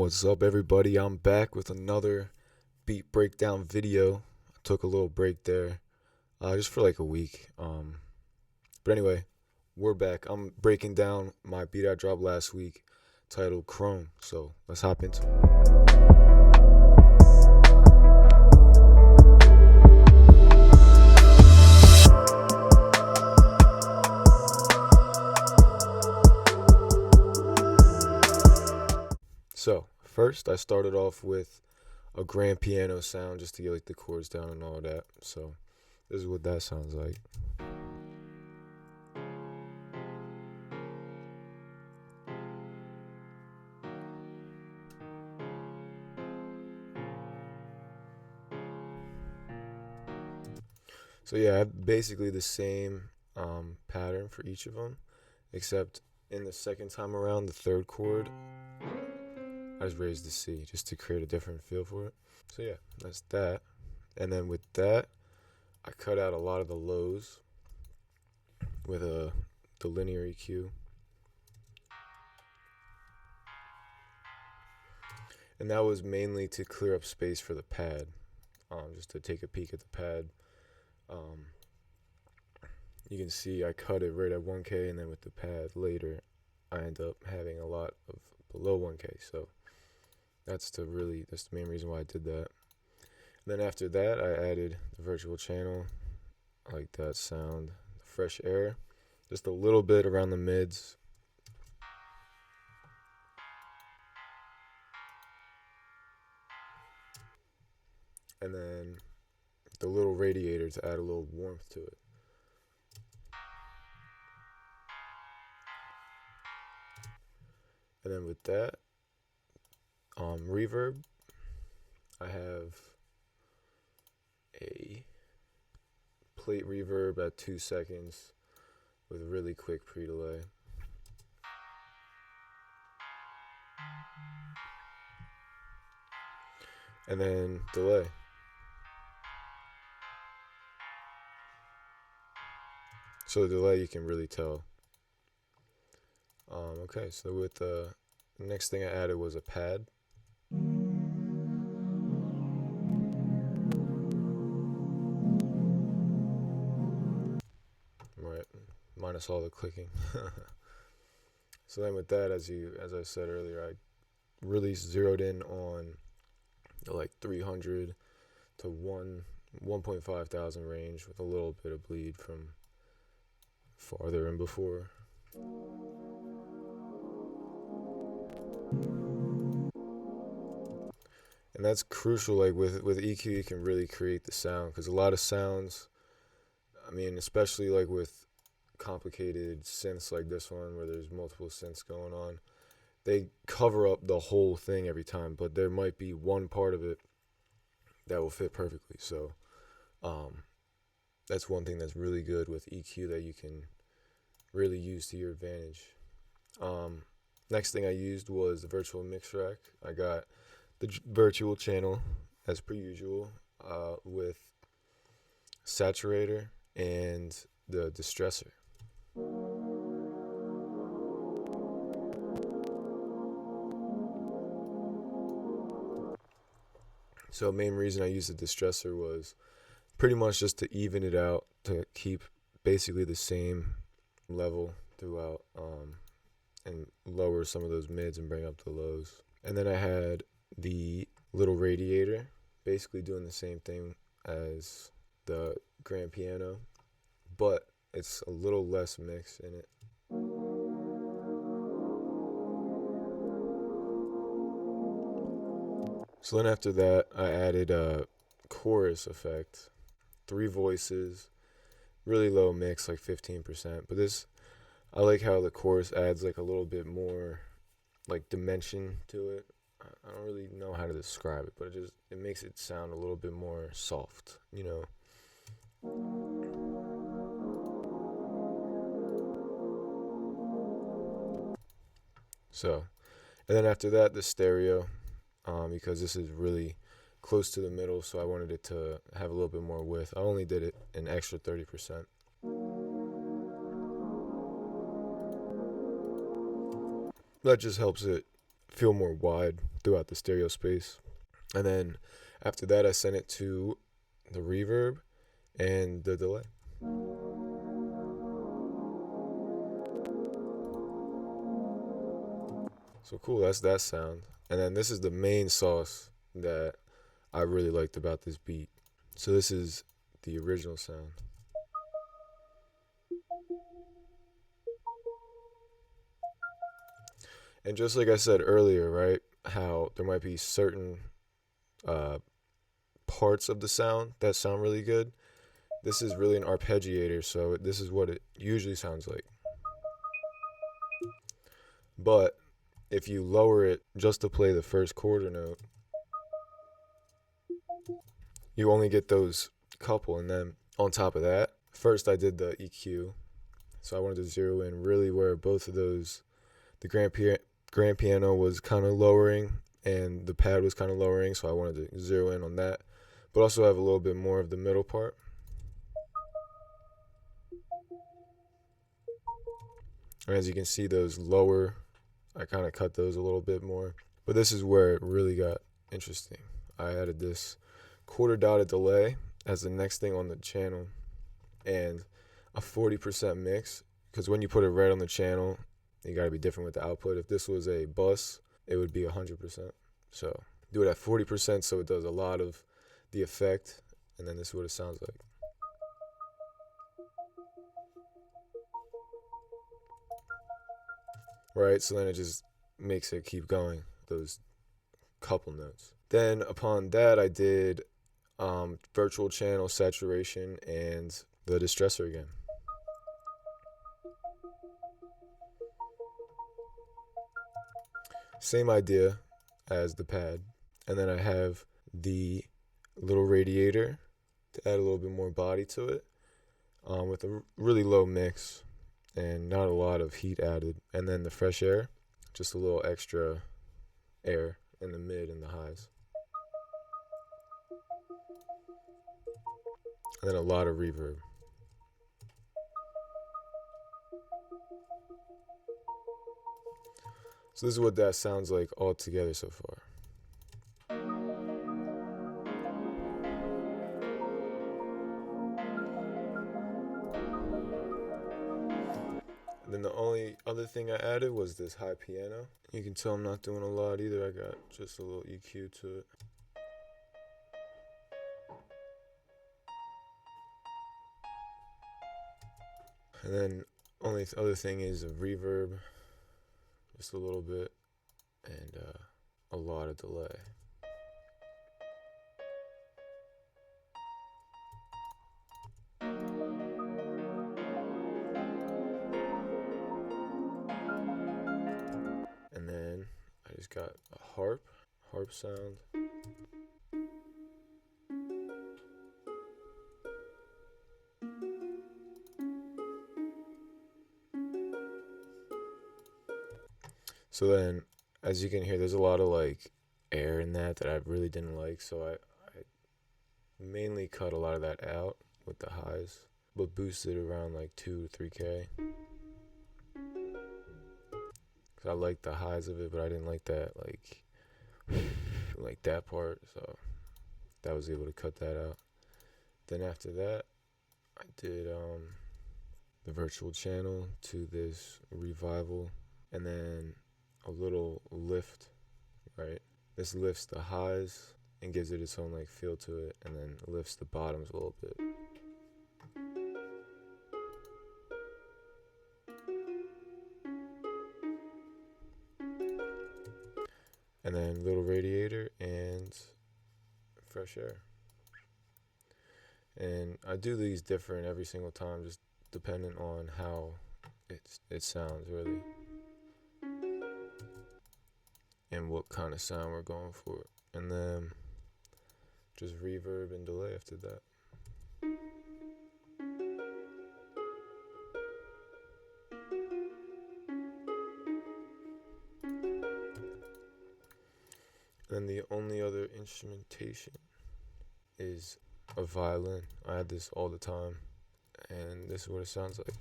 What's up, everybody? I'm back with another beat breakdown video. I took a little break there, just for like a week. But anyway, we're back. I'm breaking down my beat I dropped last week, titled Chrome. So let's hop into it. So first, I started off with a grand piano sound just to get like the chords down and all that. So this is what that sounds like. So yeah, I have basically the same pattern for each of them, except in the second time around, the third chord, I just raised the C just to create a different feel for it. So yeah, that's that. And then with that, I cut out a lot of the lows with the linear EQ. And that was mainly to clear up space for the pad, just to take a peek at the pad. You can see I cut it right at 1K, and then with the pad later, I end up having a lot of below 1K. So that's the main reason why I did that. And then after that, I added the virtual channel. I like that sound, the fresh air, just a little bit around the mids. And then the little radiator to add a little warmth to it. And then with that, reverb, I have a plate reverb at 2 seconds with a really quick pre-delay. And then delay. So the delay you can really tell. Okay, so with the next thing I added was a pad. Right, minus all the clicking. So then with that, as I said earlier, I really zeroed in on the like 300 to 1.5 thousand range with a little bit of bleed from farther in before. And that's crucial. Like with EQ, you can really create the sound, because a lot of sounds, I mean, especially like with complicated synths like this one where there's multiple synths going on, they cover up the whole thing every time, but there might be one part of it that will fit perfectly. So that's one thing that's really good with EQ that you can really use to your advantage. Next thing I used was the virtual mix rack. I got the virtual channel as per usual, with saturator and the distressor. So main reason I used the distressor was pretty much just to even it out, to keep basically the same level throughout, and lower some of those mids and bring up the lows. And then I had the little radiator, basically doing the same thing as the grand piano, but it's a little less mix in it. So then after that, I added a chorus effect, 3 voices, really low mix, like 15%. But this, I like how the chorus adds like a little bit more like dimension to it. I don't really know how to describe it, but it makes it sound a little bit more soft, you know. So, and then after that, the stereo, because this is really close to the middle, so I wanted it to have a little bit more width. I only did it an extra 30%. That just helps it feel more wide throughout the stereo space. And then after that, I sent it to the reverb and the delay. So cool, that's that sound. And then this is the main sauce that I really liked about this beat. So this is the original sound. And just like I said earlier, right, how there might be certain parts of the sound that sound really good. This is really an arpeggiator, so this is what it usually sounds like. But if you lower it just to play the first quarter note, you only get those couple. And then on top of that, first I did the EQ. So I wanted to zero in really where both of those, the grand piano was kind of lowering and the pad was kind of lowering, so I wanted to zero in on that. But also have a little bit more of the middle part. And as you can see, those lower, I kind of cut those a little bit more. But this is where it really got interesting. I added this quarter dotted delay as the next thing on the channel and a 40% mix, because when you put it right on the channel, you got to be different with the output. If this was a bus, it would be 100%. So do it at 40% so it does a lot of the effect, and then this is what it sounds like. Right, so then it just makes it keep going, those couple notes. Then upon that, I did virtual channel saturation and the distressor again. Same idea as the pad. And then I have the little radiator to add a little bit more body to it with a really low mix and not a lot of heat added. And then the fresh air, just a little extra air in the mid and the highs. And then a lot of reverb. So this is what that sounds like all together so far. And then the only other thing I added was this high piano. You can tell I'm not doing a lot either. I got just a little EQ to it. And then only other thing is a reverb, just a little bit, and a lot of delay. And then I just got a harp sound. So then, as you can hear, there's a lot of like air in that I really didn't like. So I mainly cut a lot of that out with the highs, but boosted around like 2 to 3K. Cause I liked the highs of it, but I didn't like that like that part. So that was able to cut that out. Then after that, I did the virtual channel to this revival, and then a little lift, right? This lifts the highs and gives it its own like feel to it, and then lifts the bottoms a little bit. And then little radiator and fresh air. And I do these different every single time, just depending on how it sounds really, and what kind of sound we're going for. And then just reverb and delay after that. And the only other instrumentation is a violin. I had this all the time, and this is what it sounds like.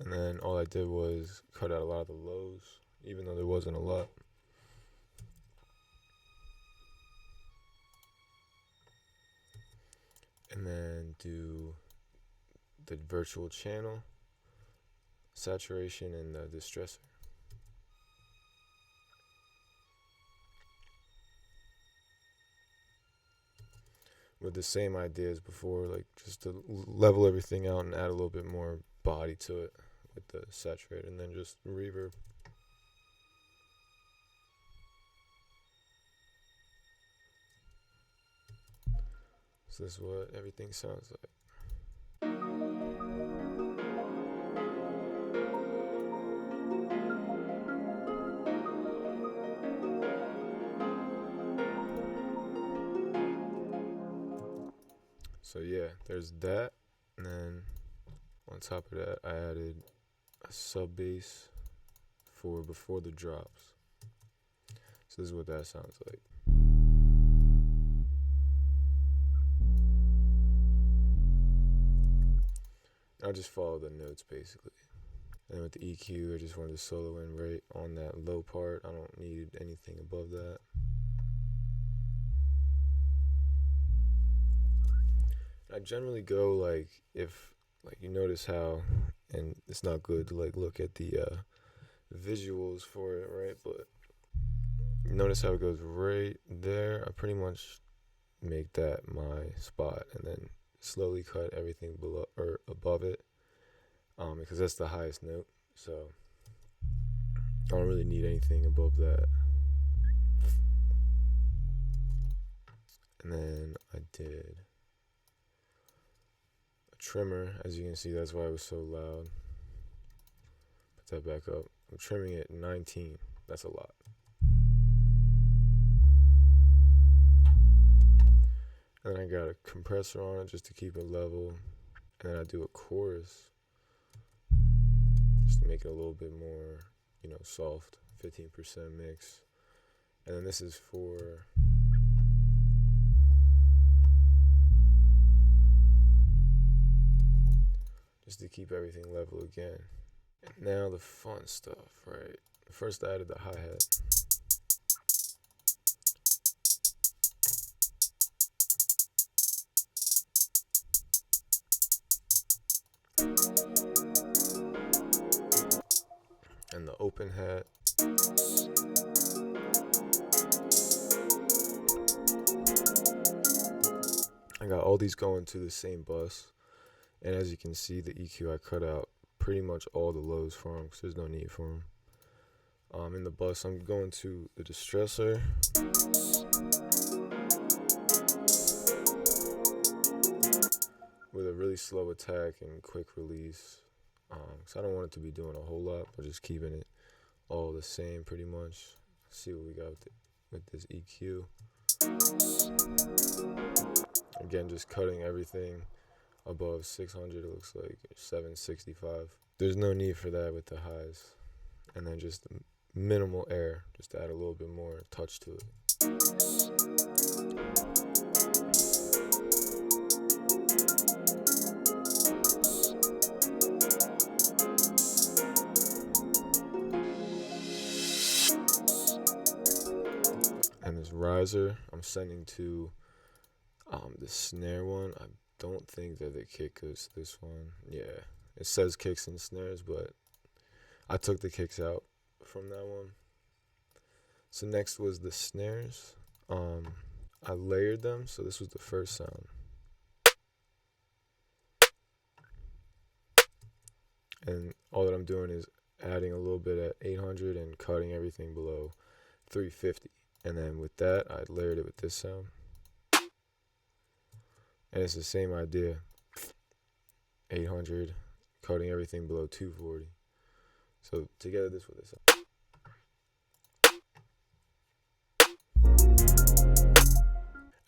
And then all I did was cut out a lot of the lows, even though there wasn't a lot. And then do the virtual channel, saturation, and the distressor. With the same idea as before, like just to level everything out and add a little bit more body to it with the saturator, and then just reverb. So this is what everything sounds like. So yeah, there's that, and then on top of that, I added a sub bass for before the drops. So this is what that sounds like. I just follow the notes basically. And with the EQ, I just wanted to solo in right on that low part. I don't need anything above that. I generally go like, if like you notice how, and it's not good to like look at the visuals for it, right? But you notice how it goes right there. I pretty much make that my spot, and then slowly cut everything below or above it, because that's the highest note. So I don't really need anything above that. And then I did a trimmer. As you can see, that's why it was so loud. Put that back up. I'm trimming it 19. That's a lot. And then I got a compressor on it just to keep it level. And then I do a chorus just to make it a little bit more, you know, soft, 15% mix. And then this is for just to keep everything level again. And now the fun stuff, right? First I added the hi-hat. And the open hat. I got all these going to the same bus, and as you can see, the EQ I cut out pretty much all the lows for them because there's no need for them. In the bus, I'm going to the distressor, with a really slow attack and quick release. So I don't want it to be doing a whole lot, but just keeping it all the same pretty much. See what we got with this EQ. Again, just cutting everything above 600, it looks like 765. There's no need for that with the highs. And then just minimal air, just to add a little bit more touch to it. And this riser, I'm sending to the snare one. I don't think that the kick goes to this one. Yeah, it says kicks and snares, but I took the kicks out from that one. So next was the snares. I layered them, so this was the first sound. And all that I'm doing is adding a little bit at 800 and cutting everything below 350. And then with that, I layered it with this sound. And it's the same idea. 800, cutting everything below 240. So together, this was this.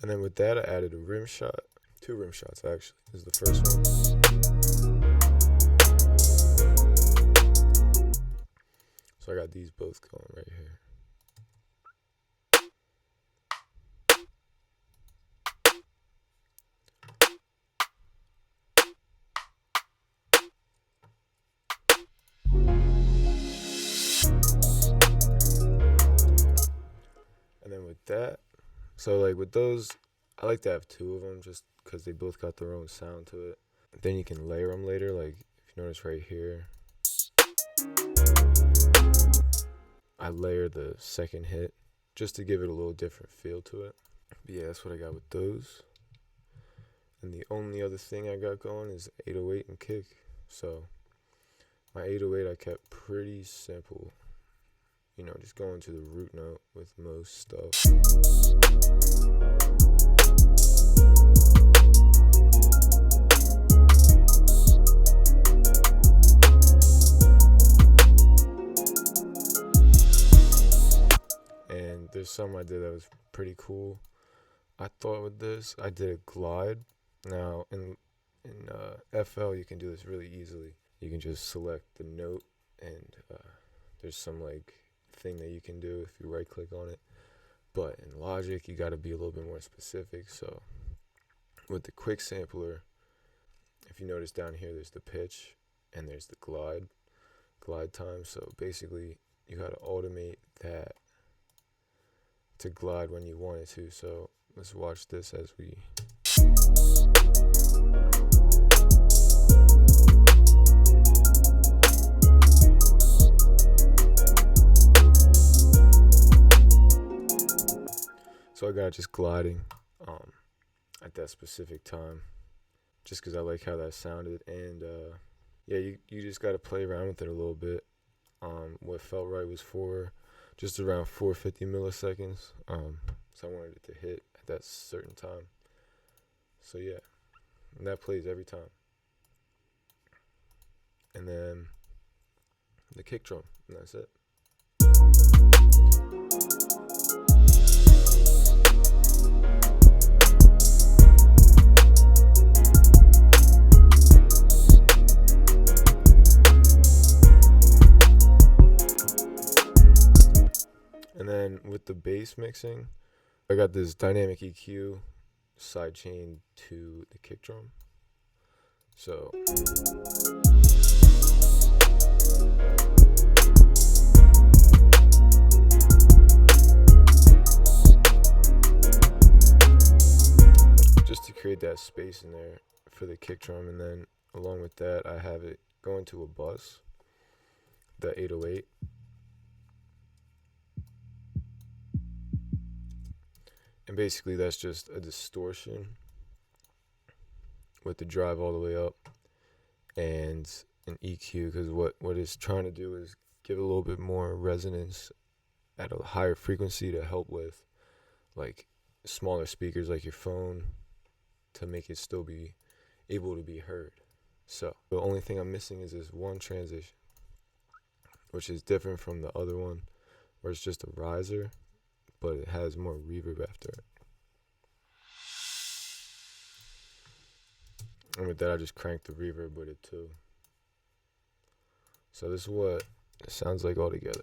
And then with that, I added a rim shot. 2 rim shots, actually. This is the first one. So I got these both going right here. So like with those, I like to have two of them just because they both got their own sound to it. Then you can layer them later. Like if you notice right here, I layer the second hit just to give it a little different feel to it. But yeah, that's what I got with those. And the only other thing I got going is 808 and kick. So my 808 I kept pretty simple. You know, just going to the root note with most stuff. And there's some I did that was pretty cool. I thought with this, I did a glide. Now in FL you can do this really easily. You can just select the note and there's some like thing that you can do if you right click on it. But in Logic you got to be a little bit more specific. So with the quick sampler, if you notice down here there's the pitch and there's the glide time. So basically you got to automate that to glide when you want it to. So let's watch this as we so I got just gliding at that specific time just because I like how that sounded. And yeah, you just got to play around with it a little bit. What felt right was for just around 450 milliseconds. So I wanted it to hit at that certain time. So yeah, and that plays every time. And then the kick drum, and that's it. And then with the bass mixing, I got this dynamic EQ sidechain to the kick drum. So just to create that space in there for the kick drum. And then along with that, I have it going to a bus, the 808. And basically that's just a distortion with the drive all the way up and an EQ, because what it's trying to do is give a little bit more resonance at a higher frequency to help with like smaller speakers like your phone to make it still be able to be heard. So the only thing I'm missing is this one transition, which is different from the other one where it's just a riser, but it has more reverb after it. And with that, I just cranked the reverb with it too. So this is what it sounds like all together.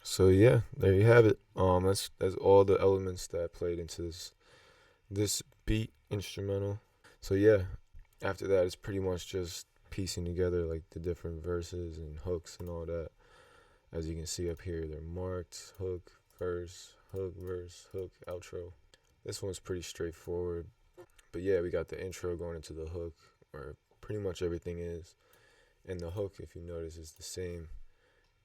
So yeah, there you have it. That's all the elements that I played into this beat instrumental. So yeah, after that it's pretty much just piecing together like the different verses and hooks and all that. As you can see up here, they're marked: hook, verse, hook, outro. This one's pretty straightforward. But yeah, we got the intro going into the hook, where pretty much everything is. And the hook, if you notice, is the same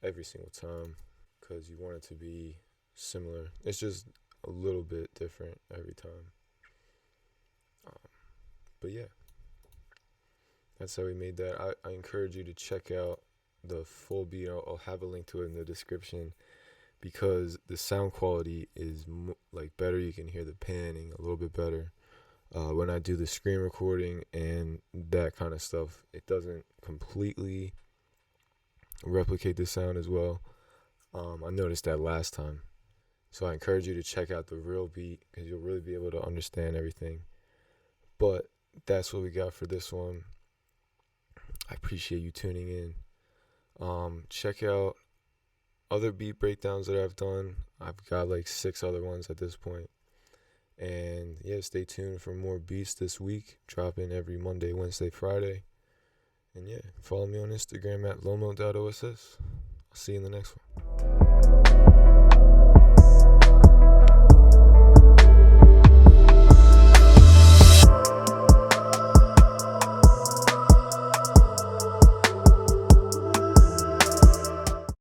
every single time, because you want it to be similar. It's just a little bit different every time. But yeah, that's how we made that. I encourage you to check out the full beat. I'll have a link to it in the description, because the sound quality is like better. You can hear the panning a little bit better. When I do the screen recording and that kind of stuff, it doesn't completely replicate the sound as well. I noticed that last time. So I encourage you to check out the real beat, because you'll really be able to understand everything. But that's what we got for this one. I appreciate you tuning in. Check out other beat breakdowns that I've done. I've got like 6 other ones at this point. And yeah, stay tuned for more beats this week, dropping every Monday, Wednesday, Friday. And yeah, follow me on Instagram at lomo.oss. I'll see you in the next one.